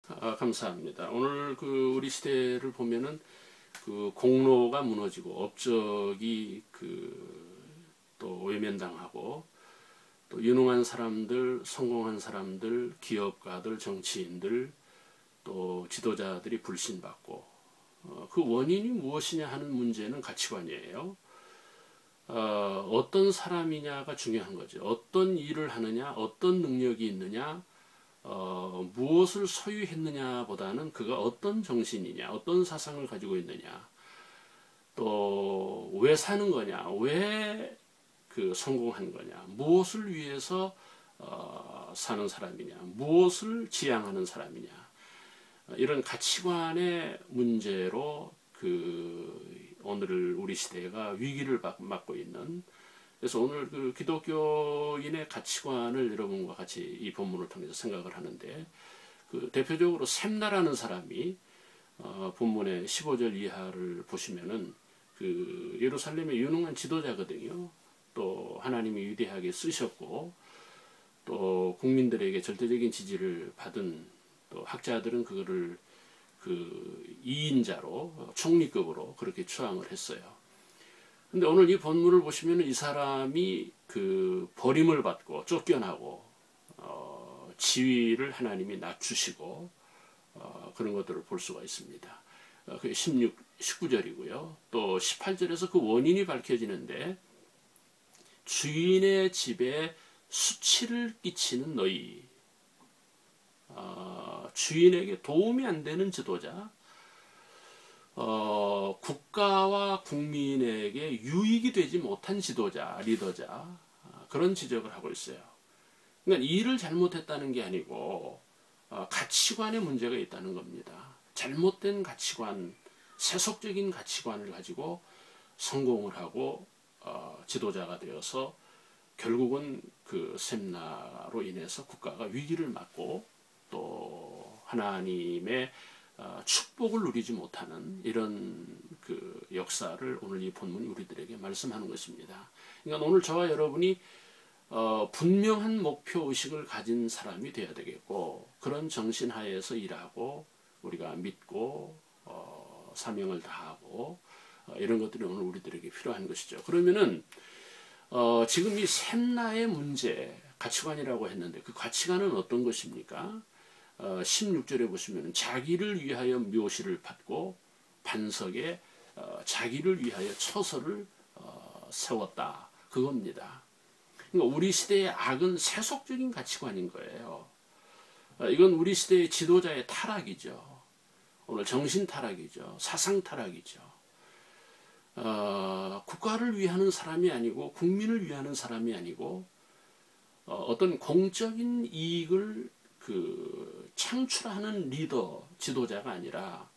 감사합니다. 오늘 우리 시대를 보면은 공로가 무너지고 업적이 또 외면당하고 또 유능한 사람들, 성공한 사람들, 기업가들, 정치인들 또 지도자들이 불신받고 그 원인이 무엇이냐 하는 문제는 가치관이에요. 어떤 사람이냐가 중요한 거죠. 어떤 일을 하느냐, 어떤 능력이 있느냐, 무엇을 소유했느냐보다는 그가 어떤 정신이냐, 어떤 사상을 가지고 있느냐, 또 왜 사는 거냐, 왜 성공한 거냐, 무엇을 위해서 사는 사람이냐, 무엇을 지향하는 사람이냐, 이런 가치관의 문제로 오늘 우리 시대가 위기를 맞고 있는. 그래서 오늘 기독교인의 가치관을 여러분과 같이 이 본문을 통해서 생각을 하는데, 대표적으로 셈나라는 사람이 본문의 15절 이하를 보시면은 예루살렘의 유능한 지도자거든요. 또 하나님이 위대하게 쓰셨고 또 국민들에게 절대적인 지지를 받은, 또 학자들은 그거를 2인자로 총리급으로 그렇게 추앙을 했어요. 근데 오늘 이 본문을 보시면 이 사람이 버림을 받고 쫓겨나고 지위를 하나님이 낮추시고 그런 것들을 볼 수가 있습니다. 그 19절이고요. 또 18절에서 그 원인이 밝혀지는데, 주인의 집에 수치를 끼치는 너희, 주인에게 도움이 안 되는 지도자, 국가와 국민에게 유익이 되지 못한 지도자, 리더자, 그런 지적을 하고 있어요. 그러니까 일을 잘못했다는 게 아니고 가치관의 문제가 있다는 겁니다. 잘못된 가치관, 세속적인 가치관을 가지고 성공을 하고 지도자가 되어서 결국은 셈나로 인해서 국가가 위기를 맞고 또 하나님의 축복을 누리지 못하는 이런 역사를 오늘 이 본문이 우리들에게 말씀하는 것입니다. 그러니까 오늘 저와 여러분이 분명한 목표의식을 가진 사람이 되어야 되겠고, 그런 정신 하에서 일하고 우리가 믿고 사명을 다하고 이런 것들이 오늘 우리들에게 필요한 것이죠. 그러면은 지금 이 셈나의 문제, 가치관이라고 했는데 그 가치관은 어떤 것입니까? 16절에 보시면 자기를 위하여 묘시를 받고 반석에 자기를 위하여 처소를 세웠다, 그겁니다. 그러니까 우리 시대의 악은 세속적인 가치관인 거예요. 이건 우리 시대의 지도자의 타락이죠. 오늘 정신 타락이죠. 사상 타락이죠. 국가를 위하는 사람이 아니고 국민을 위하는 사람이 아니고 어떤 공적인 이익을 창출하는 리더, 지도자가 아니라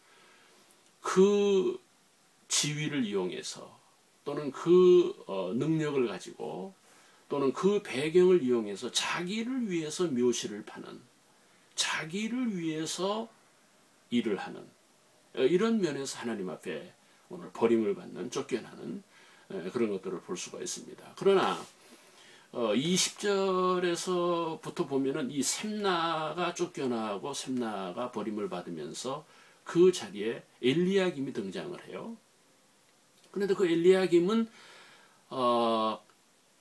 그 지위를 이용해서 또는 능력을 가지고 또는 그 배경을 이용해서 자기를 위해서 묘시를 파는, 자기를 위해서 일을 하는, 이런 면에서 하나님 앞에 오늘 버림을 받는, 쫓겨나는 그런 것들을 볼 수가 있습니다. 그러나 20절에서부터 보면은 이 셈나가 쫓겨나고 셈나가 버림을 받으면서 그 자리에 엘리야김이 등장을 해요. 그런데 그 엘리야김은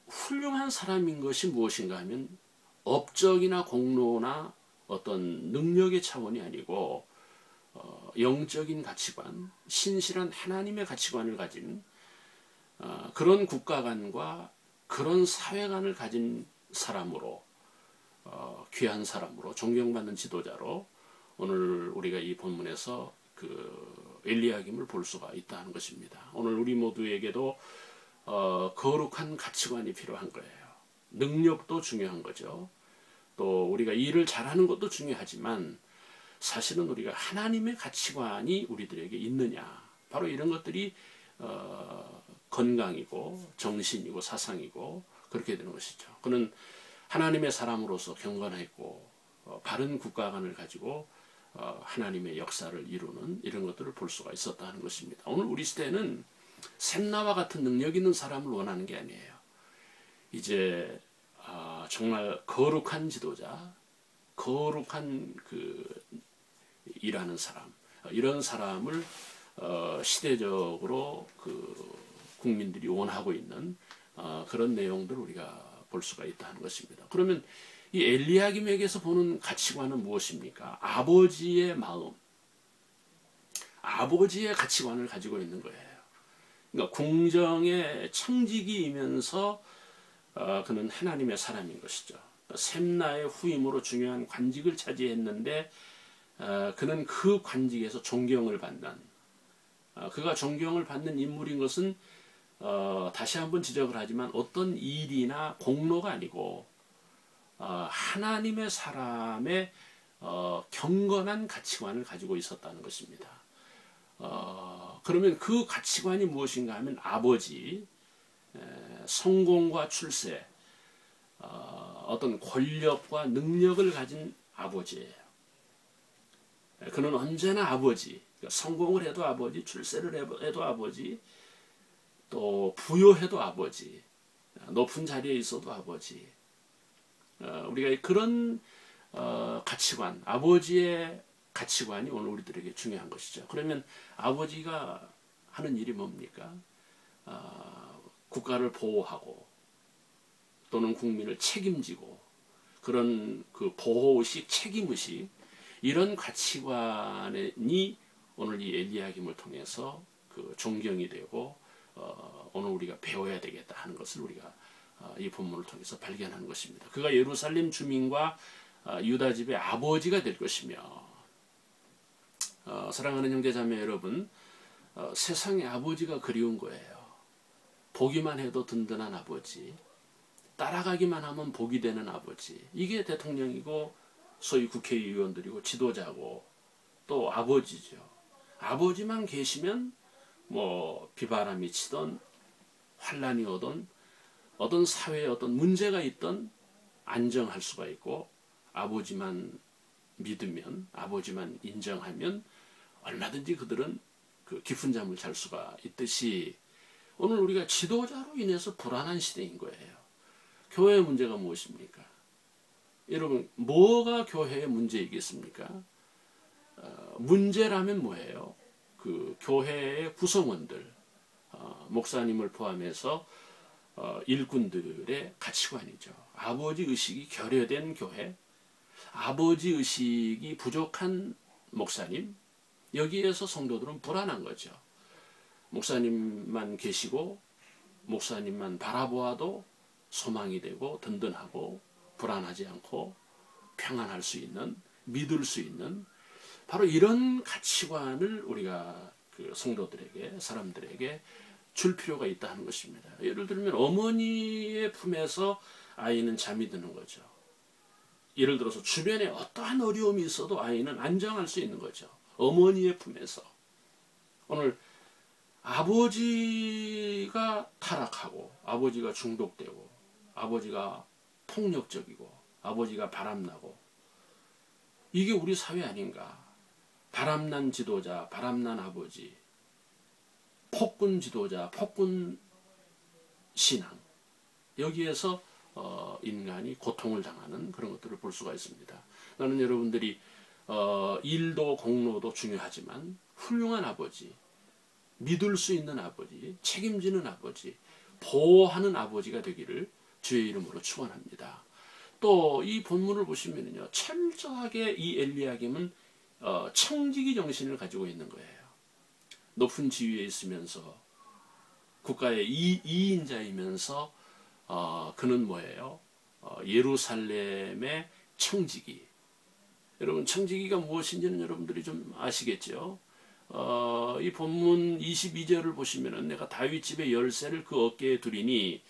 훌륭한 사람인 것이 무엇인가 하면 업적이나 공로나 어떤 능력의 차원이 아니고 영적인 가치관, 신실한 하나님의 가치관을 가진 그런 국가관과 그런 사회관을 가진 사람으로, 귀한 사람으로, 존경받는 지도자로 오늘 우리가 이 본문에서 엘리야김을 볼 수가 있다는 것입니다. 오늘 우리 모두에게도 거룩한 가치관이 필요한 거예요. 능력도 중요한 거죠. 또 우리가 일을 잘하는 것도 중요하지만 사실은 우리가 하나님의 가치관이 우리들에게 있느냐, 바로 이런 것들이 건강이고 정신이고 사상이고 그렇게 되는 것이죠. 그는 하나님의 사람으로서 경건했고 바른 국가관을 가지고 하나님의 역사를 이루는 이런 것들을 볼 수가 있었다는 것입니다. 오늘 우리 시대는 셈나와 같은 능력 있는 사람을 원하는 게 아니에요. 이제 정말 거룩한 지도자, 거룩한 일하는 사람, 이런 사람을 시대적으로 국민들이 원하고 있는 그런 내용들을 우리가 볼 수가 있다는 것입니다. 그러면 이 엘리야김에게서 보는 가치관은 무엇입니까? 아버지의 마음, 아버지의 가치관을 가지고 있는 거예요. 그러니까 궁정의 청지기이면서 그는 하나님의 사람인 것이죠. 셈나의 후임으로 중요한 관직을 차지했는데 그는 그 관직에서 존경을 받는, 그가 존경을 받는 인물인 것은 다시 한번 지적을 하지만 어떤 일이나 공로가 아니고 하나님의 사람의 경건한 가치관을 가지고 있었다는 것입니다. 그러면 그 가치관이 무엇인가 하면 아버지, 성공과 출세, 어떤 권력과 능력을 가진 아버지예요. 그는 언제나 아버지, 성공을 해도 아버지, 출세를 해도 아버지, 또 부요해도 아버지, 높은 자리에 있어도 아버지. 우리가 그런 가치관, 아버지의 가치관이 오늘 우리들에게 중요한 것이죠. 그러면 아버지가 하는 일이 뭡니까? 국가를 보호하고 또는 국민을 책임지고 그런 보호의식, 책임의식, 이런 가치관이 오늘 이 엘리야김을 통해서 존경이 되고 오늘 우리가 배워야 되겠다 하는 것을 우리가 이 본문을 통해서 발견하는 것입니다. 그가 예루살렘 주민과 유다 집의 아버지가 될 것이며, 사랑하는 형제자매 여러분, 세상의 아버지가 그리운 거예요. 보기만 해도 든든한 아버지, 따라가기만 하면 복이 되는 아버지, 이게 대통령이고 소위 국회의원들이고 지도자고 또 아버지죠. 아버지만 계시면 뭐 비바람이 치던 환란이 오던 어떤 사회에 어떤 문제가 있던 안정할 수가 있고, 아버지만 믿으면, 아버지만 인정하면 얼마든지 그들은 깊은 잠을 잘 수가 있듯이, 오늘 우리가 지도자로 인해서 불안한 시대인 거예요. 교회의 문제가 무엇입니까? 여러분, 뭐가 교회의 문제이겠습니까? 문제라면 뭐예요? 교회의 구성원들, 목사님을 포함해서 일꾼들의 가치관이죠. 아버지 의식이 결여된 교회, 아버지 의식이 부족한 목사님, 여기에서 성도들은 불안한 거죠. 목사님만 계시고 목사님만 바라보아도 소망이 되고 든든하고 불안하지 않고 평안할 수 있는, 믿을 수 있는, 바로 이런 가치관을 우리가 성도들에게, 사람들에게 줄 필요가 있다 하는 것입니다. 예를 들면 어머니의 품에서 아이는 잠이 드는 거죠. 예를 들어서 주변에 어떠한 어려움이 있어도 아이는 안정할 수 있는 거죠. 어머니의 품에서. 오늘 아버지가 타락하고 아버지가 중독되고 아버지가 폭력적이고 아버지가 바람나고, 이게 우리 사회 아닌가. 바람난 지도자, 바람난 아버지, 폭군 지도자, 폭군 신앙, 여기에서 인간이 고통을 당하는 그런 것들을 볼 수가 있습니다. 나는 여러분들이 일도 공로도 중요하지만 훌륭한 아버지, 믿을 수 있는 아버지, 책임지는 아버지, 보호하는 아버지가 되기를 주의 이름으로 축원합니다. 또 이 본문을 보시면요, 철저하게 이 엘리야김은 청지기 정신을 가지고 있는 거예요. 높은 지위에 있으면서 국가의 이인자이면서 그는 뭐예요? 예루살렘의 청지기. 여러분, 청지기가 무엇인지는 여러분들이 좀 아시겠죠? 이 본문 22절을 보시면은 내가 다윗 집의 열쇠를 그 어깨에 두리니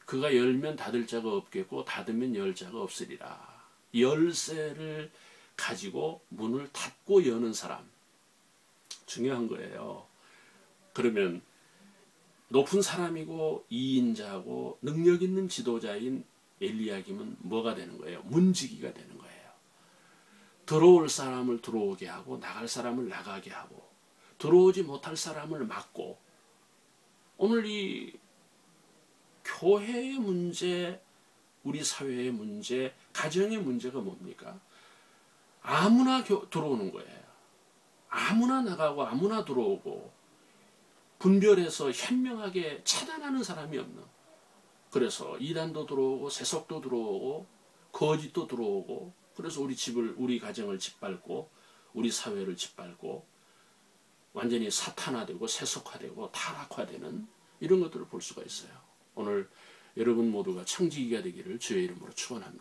그가 열면 닫을 자가 없겠고 닫으면 열 자가 없으리라. 열쇠를 가지고 문을 닫고 여는 사람, 중요한 거예요. 그러면 높은 사람이고 이인자고 능력 있는 지도자인 엘리야김은 뭐가 되는 거예요? 문지기가 되는 거예요. 들어올 사람을 들어오게 하고 나갈 사람을 나가게 하고 들어오지 못할 사람을 막고, 오늘 이 교회의 문제, 우리 사회의 문제, 가정의 문제가 뭡니까? 아무나 들어오는 거예요. 아무나 나가고 아무나 들어오고 분별해서 현명하게 차단하는 사람이 없는, 그래서 이단도 들어오고 세속도 들어오고 거짓도 들어오고, 그래서 우리 집을, 우리 가정을 짓밟고 우리 사회를 짓밟고 완전히 사탄화되고 세속화되고 타락화되는 이런 것들을 볼 수가 있어요. 오늘 여러분 모두가 청지기가 되기를 주의 이름으로 축원합니다.